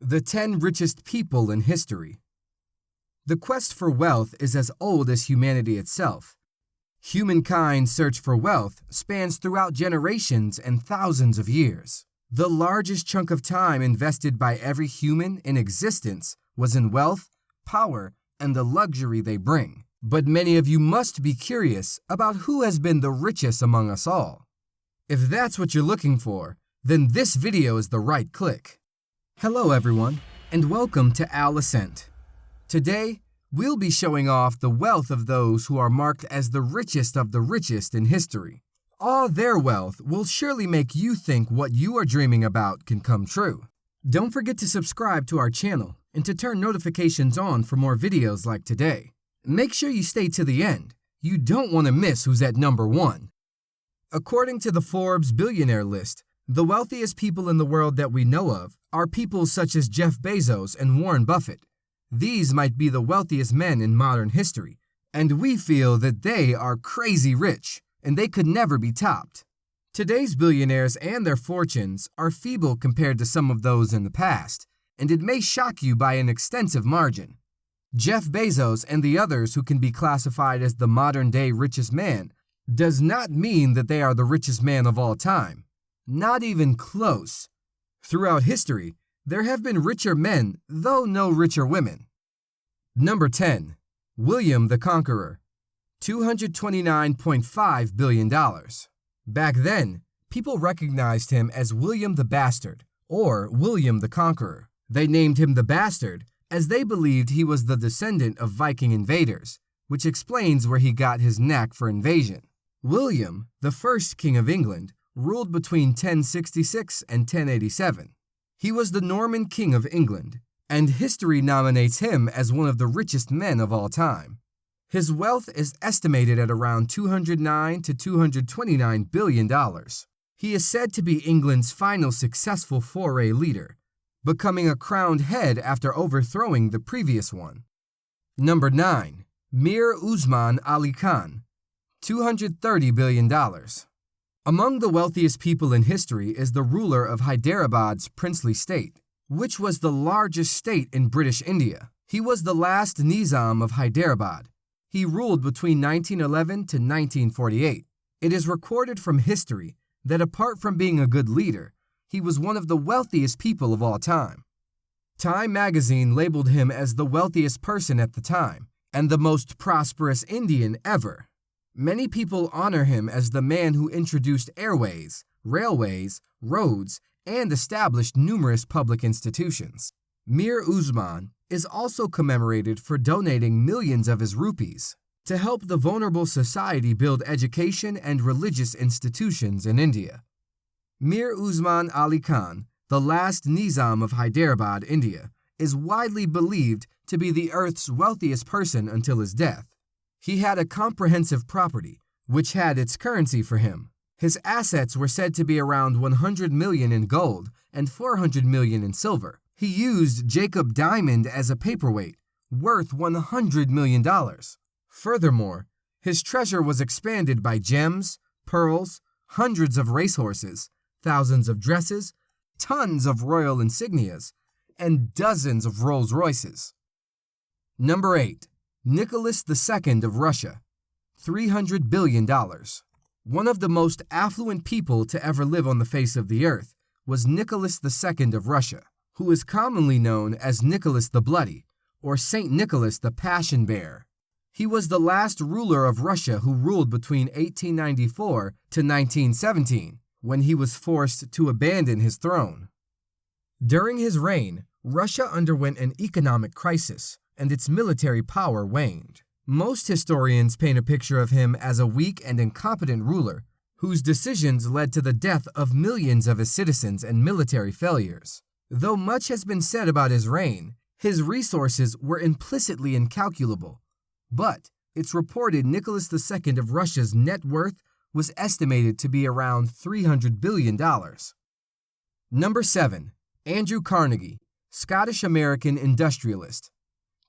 The 10 richest people in history. The quest for wealth is as old as humanity itself. Humankind's search for wealth spans throughout generations and thousands of years. The largest chunk of time invested by every human in existence was in wealth, power, and the luxury they bring. But many of you must be curious about who has been the richest among us all. If that's what you're looking for, then this video is the right click. Hello everyone, and welcome to Al-ascent. Today, we'll be showing off the wealth of those who are marked as the richest of the richest in history. All their wealth will surely make you think what you are dreaming about can come true. Don't forget to subscribe to our channel and to turn notifications on for more videos like today. Make sure you stay to the end. You don't want to miss who's at number 1. According to the Forbes billionaire list, the wealthiest people in the world that we know of are people such as Jeff Bezos and Warren Buffett. These might be the wealthiest men in modern history, and we feel that they are crazy rich, and they could never be topped. Today's billionaires and their fortunes are feeble compared to some of those in the past, and it may shock you by an extensive margin. Jeff Bezos and the others who can be classified as the modern-day richest man does not mean that they are the richest man of all time. Not even close. Throughout history, there have been richer men, though no richer women. Number 10. William the Conqueror. $229.5 billion. Back then, people recognized him as William the Bastard, or William the Conqueror. They named him the Bastard as they believed he was the descendant of Viking invaders, which explains where he got his knack for invasion. William, the first king of England, ruled between 1066 and 1087. He was the Norman king of England, and history nominates him as one of the richest men of all time. His wealth is estimated at around $209 to $229 billion. He is said to be England's final successful foray leader, becoming a crowned head after overthrowing the previous one. Number 9. Mir Usman Ali Khan. $230 billion. Among the wealthiest people in history is the ruler of Hyderabad's princely state, which was the largest state in British India. He was the last Nizam of Hyderabad. He ruled between 1911 to 1948. It is recorded from history that apart from being a good leader, he was one of the wealthiest people of all time. Time magazine labeled him as the wealthiest person at the time and the most prosperous Indian ever. Many people honor him as the man who introduced airways, railways, roads, and established numerous public institutions. Mir Usman is also commemorated for donating millions of his rupees to help the vulnerable society build education and religious institutions in India. Mir Usman Ali Khan, the last Nizam of Hyderabad, India, is widely believed to be the Earth's wealthiest person until his death. He had a comprehensive property, which had its currency for him. His assets were said to be around 100 million in gold and 400 million in silver. He used Jacob Diamond as a paperweight, worth $100 million. Furthermore, his treasure was expanded by gems, pearls, hundreds of racehorses, thousands of dresses, tons of royal insignias, and dozens of Rolls Royces. Number 8. Nicholas II of Russia. $300 billion. One of the most affluent people to ever live on the face of the earth was Nicholas II of Russia, who is commonly known as Nicholas the Bloody, or Saint Nicholas the Passion Bearer. He was the last ruler of Russia who ruled between 1894 to 1917, when he was forced to abandon his throne. During his reign, Russia underwent an economic crisis, and its military power waned. Most historians paint a picture of him as a weak and incompetent ruler whose decisions led to the death of millions of his citizens and military failures. Though much has been said about his reign, his resources were implicitly incalculable. But it's reported Nicholas II of Russia's net worth was estimated to be around $300 billion. Number 7. Andrew Carnegie, Scottish-American industrialist.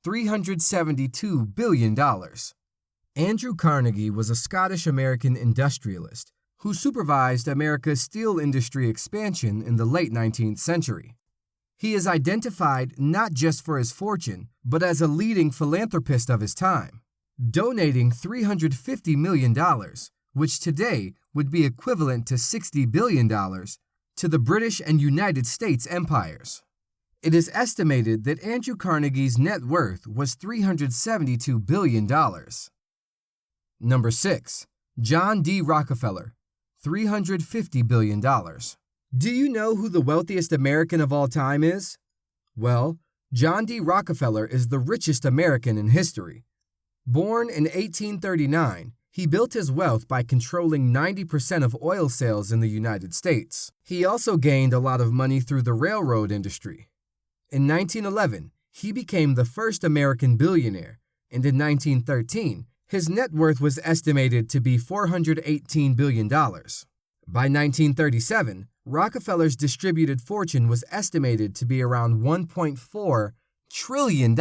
$372 billion. Andrew Carnegie was a Scottish-American industrialist who supervised America's steel industry expansion in the late 19th century. He is identified not just for his fortune, but as a leading philanthropist of his time, donating $350 million, which today would be equivalent to $60 billion, to the British and United States empires. It is estimated that Andrew Carnegie's net worth was $372 billion. Number 6. John D. Rockefeller, $350 billion. Do you know who the wealthiest American of all time is? Well, John D. Rockefeller is the richest American in history. Born in 1839, he built his wealth by controlling 90% of oil sales in the United States. He also gained a lot of money through the railroad industry. In 1911, he became the first American billionaire, and in 1913, his net worth was estimated to be $418 billion. By 1937, Rockefeller's distributed fortune was estimated to be around $1.4 trillion.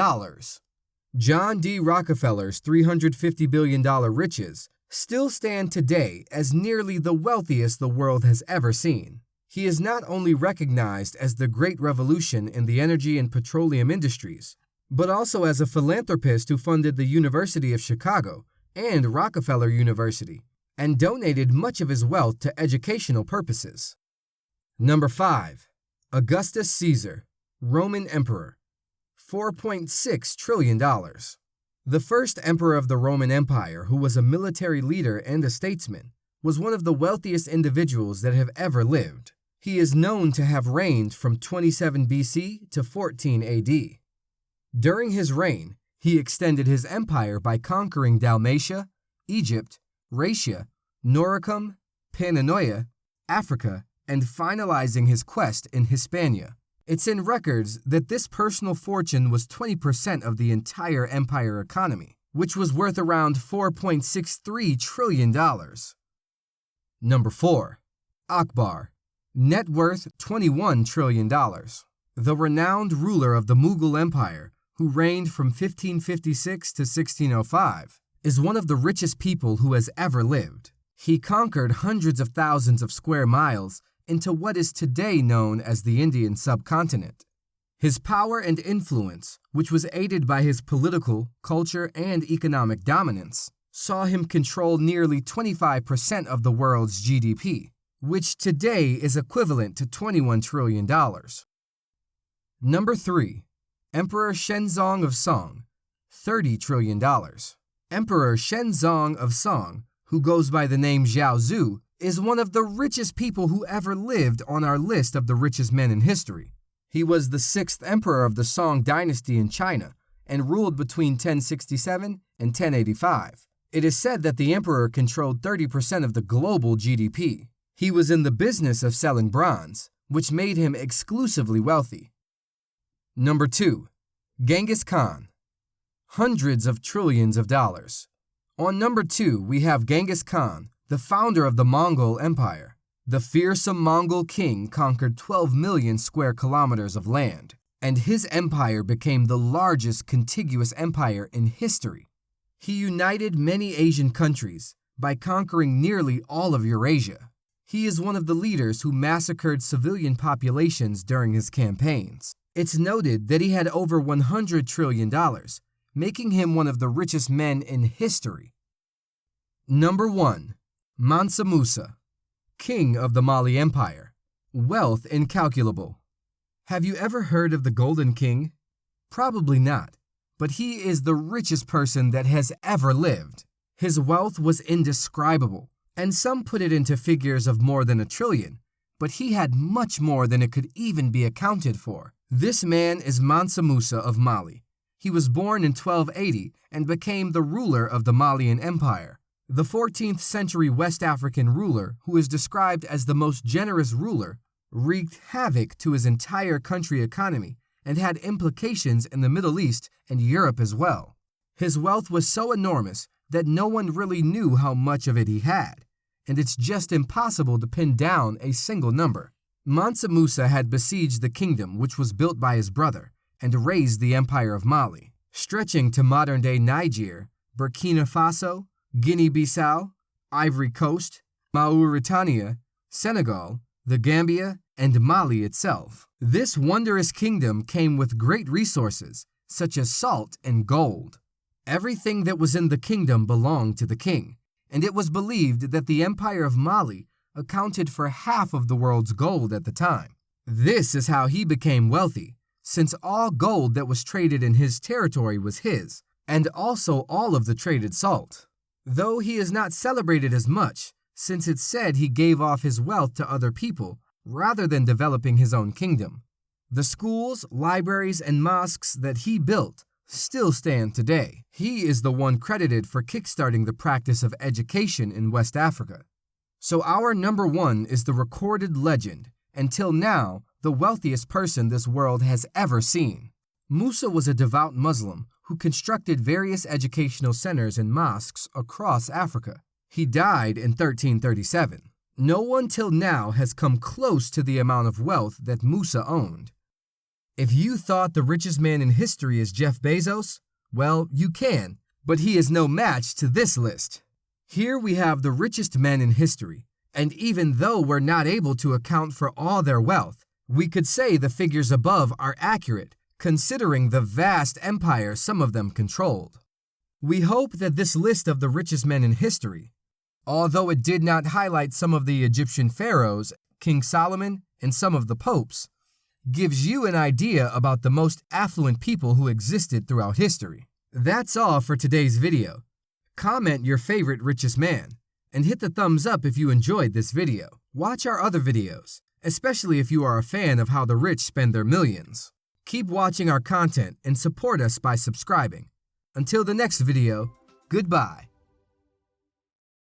John D. Rockefeller's $350 billion riches still stand today as nearly the wealthiest the world has ever seen. He is not only recognized as the great revolution in the energy and petroleum industries, but also as a philanthropist who funded the University of Chicago and Rockefeller University, and donated much of his wealth to educational purposes. Number 5. Augustus Caesar, Roman Emperor, $4.6 trillion. The first emperor of the Roman Empire, who was a military leader and a statesman, was one of the wealthiest individuals that have ever lived. He is known to have reigned from 27 BC to 14 AD. During his reign, he extended his empire by conquering Dalmatia, Egypt, Raetia, Noricum, Pannonia, Africa, and finalizing his quest in Hispania. It's in records that this personal fortune was 20% of the entire empire economy, which was worth around $4.63 trillion. Number 4. Akbar, net worth $21 trillion. The renowned ruler of the Mughal Empire, who reigned from 1556 to 1605, is one of the richest people who has ever lived. He conquered hundreds of thousands of square miles into what is today known as the Indian subcontinent. His power and influence, which was aided by his political, culture, and economic dominance, saw him control nearly 25% of the world's GDP, which today is equivalent to $21 trillion. Number 3. Emperor Shenzhong of Song, $30 trillion. Emperor Shenzhong of Song, who goes by the name Zhao Zhu, is one of the richest people who ever lived on our list of the richest men in history. He was the 6th emperor of the Song dynasty in China and ruled between 1067 and 1085. It is said that the emperor controlled 30% of the global GDP. He was in the business of selling bronze, which made him exclusively wealthy. Number 2. Genghis Khan, hundreds of trillions of dollars. On number 2, we have Genghis Khan, the founder of the Mongol Empire. The fearsome Mongol king conquered 12 million square kilometers of land, and his empire became the largest contiguous empire in history. He united many Asian countries by conquering nearly all of Eurasia. He is one of the leaders who massacred civilian populations during his campaigns. It's noted that he had over $100 trillion, making him one of the richest men in history. Number 1. Mansa Musa, king of the Mali Empire, wealth incalculable. Have you ever heard of the Golden King? Probably not, but he is the richest person that has ever lived. His wealth was indescribable, and some put it into figures of more than $1 trillion, but he had much more than it could even be accounted for. This man is Mansa Musa of Mali. He was born in 1280 and became the ruler of the Malian Empire. The 14th century West African ruler, who is described as the most generous ruler, wreaked havoc to his entire country economy and had implications in the Middle East and Europe as well. His wealth was so enormous that no one really knew how much of it he had, and it's just impossible to pin down a single number. Mansa Musa had besieged the kingdom which was built by his brother and raised the Empire of Mali, stretching to modern-day Niger, Burkina Faso, Guinea-Bissau, Ivory Coast, Mauritania, Senegal, the Gambia, and Mali itself. This wondrous kingdom came with great resources, such as salt and gold. Everything that was in the kingdom belonged to the king, and it was believed that the empire of Mali accounted for half of the world's gold at the time. This is how he became wealthy, since all gold that was traded in his territory was his, and also all of the traded salt. Though he is not celebrated as much, since it's said he gave off his wealth to other people rather than developing his own kingdom. The schools, libraries, and mosques that he built still stand today. He is the one credited for kickstarting the practice of education in West Africa. So our number one is the recorded legend, until now, the wealthiest person this world has ever seen. Musa was a devout Muslim who constructed various educational centers and mosques across Africa. He died in 1337. No one till now has come close to the amount of wealth that Musa owned. If you thought the richest man in history is Jeff Bezos, well, you can, but he is no match to this list. Here we have the richest men in history, and even though we're not able to account for all their wealth, we could say the figures above are accurate, considering the vast empire some of them controlled. We hope that this list of the richest men in history, although it did not highlight some of the Egyptian pharaohs, King Solomon, and some of the popes, gives you an idea about the most affluent people who existed throughout history. That's all for today's video. Comment your favorite richest man, and hit the thumbs up if you enjoyed this video. Watch our other videos, especially if you are a fan of how the rich spend their millions. Keep watching our content and support us by subscribing. Until the next video, goodbye.